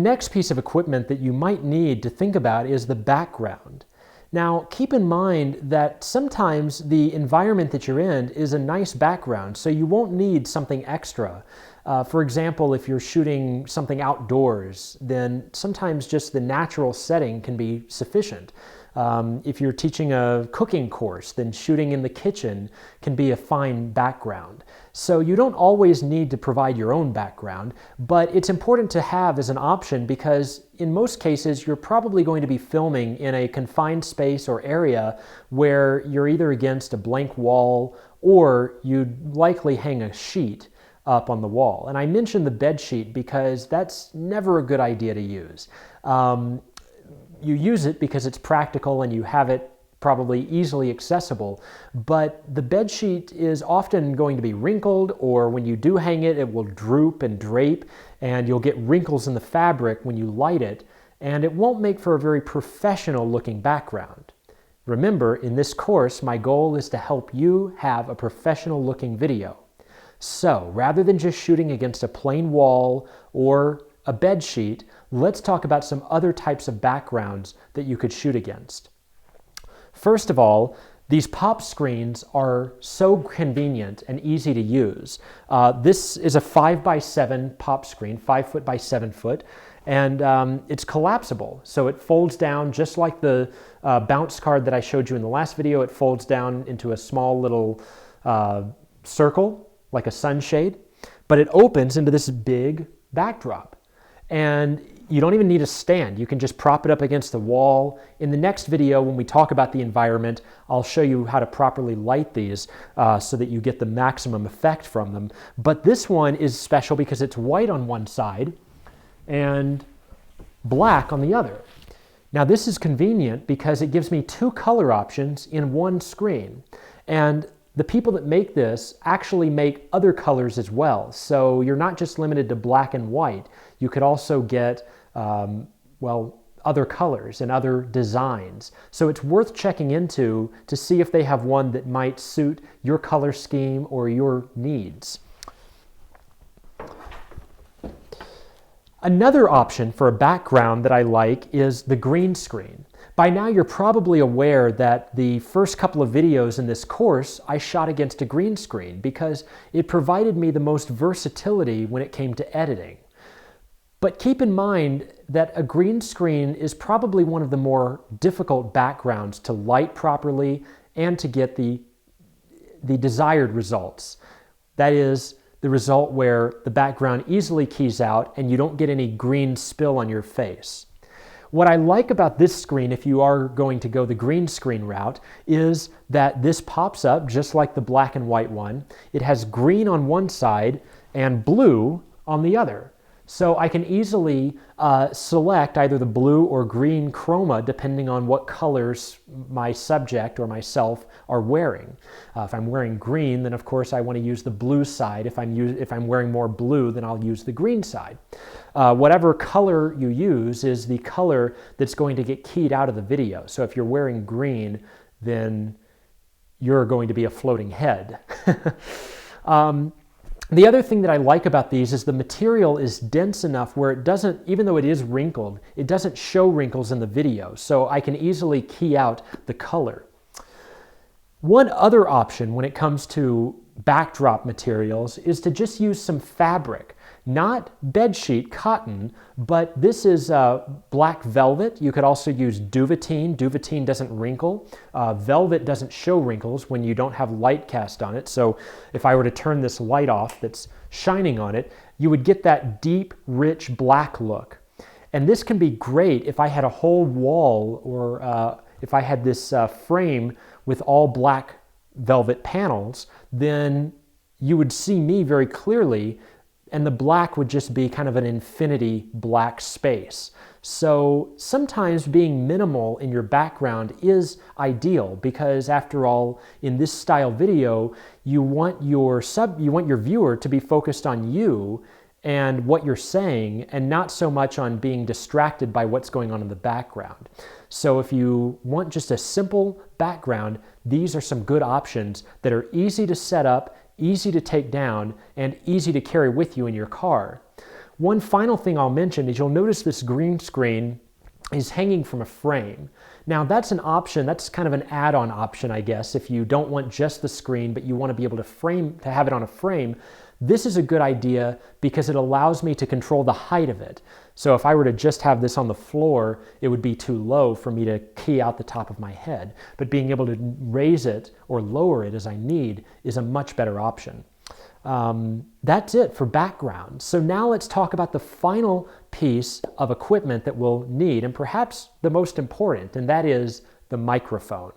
next piece of equipment that you might need to think about is the background. Now, keep in mind that sometimes the environment that you're in is a nice background, so you won't need something extra. For example, if you're shooting something outdoors, then sometimes just the natural setting can be sufficient. If you're teaching a cooking course, then shooting in the kitchen can be a fine background. So you don't always need to provide your own background, but it's important to have as an option because in most cases you're probably going to be filming in a confined space or area where you're either against a blank wall or you'd likely hang a sheet up on the wall. And I mentioned the bed sheet because that's never a good idea to use. You use it because it's practical and you have it probably easily accessible, but the bed sheet is often going to be wrinkled, or when you do hang it, it will droop and drape, and you'll get wrinkles in the fabric when you light it, and it won't make for a very professional looking background. Remember, in this course, my goal is to help you have a professional looking video. So, rather than just shooting against a plain wall or a bed sheet, let's talk about some other types of backgrounds that you could shoot against. First of all, these pop screens are so convenient and easy to use. This is a 5x7 pop screen, 5 foot by 7 foot, and it's collapsible. So it folds down just like the bounce card that I showed you in the last video. It folds down into a small little circle, like a sunshade, but it opens into this big backdrop. And you don't even need a stand. You can just prop it up against the wall. In the next video, when we talk about the environment, I'll show you how to properly light these so that you get the maximum effect from them. But this one is special because it's white on one side and black on the other. Now this is convenient because it gives me two color options in one screen. And the people that make this actually make other colors as well. So you're not just limited to black and white. You could also get, other colors and other designs. So it's worth checking into to see if they have one that might suit your color scheme or your needs. Another option for a background that I like is the green screen. By now you're probably aware that the first couple of videos in this course I shot against a green screen because it provided me the most versatility when it came to editing. But keep in mind that a green screen is probably one of the more difficult backgrounds to light properly and to get the desired results. That is, the result where the background easily keys out and you don't get any green spill on your face. What I like about this screen, if you are going to go the green screen route, is that this pops up just like the black and white one. It has green on one side and blue on the other. So I can easily select either the blue or green chroma depending on what colors my subject or myself are wearing. If I'm wearing green, then of course I want to use the blue side. If I'm wearing more blue, then I'll use the green side. Whatever color you use is the color that's going to get keyed out of the video. So if you're wearing green, then you're going to be a floating head. The other thing that I like about these is the material is dense enough where it doesn't, even though it is wrinkled, it doesn't show wrinkles in the video. So I can easily key out the color. One other option when it comes to backdrop materials is to just use some fabric. Not bedsheet cotton, but this is black velvet. You could also use duvetine. Duvetine doesn't wrinkle. Velvet doesn't show wrinkles when you don't have light cast on it. So if I were to turn this light off that's shining on it, you would get that deep, rich black look. And this can be great if I had a whole wall or if I had this frame with all black velvet panels, then you would see me very clearly, and the black would just be kind of an infinity black space. So sometimes being minimal in your background is ideal because after all, in this style video, you want your viewer to be focused on you and what you're saying and not so much on being distracted by what's going on in the background. So if you want just a simple background, these are some good options that are easy to set up, easy to take down, and easy to carry with you in your car. One final thing I'll mention is you'll notice this green screen is hanging from a frame. Now that's an option, that's kind of an add-on option, I guess, if you don't want just the screen, but you want to be able to have it on a frame. This is a good idea because it allows me to control the height of it. So if I were to just have this on the floor, it would be too low for me to key out the top of my head. But being able to raise it or lower it as I need is a much better option. That's it for background. So now let's talk about the final piece of equipment that we'll need, and perhaps the most important, and that is the microphone.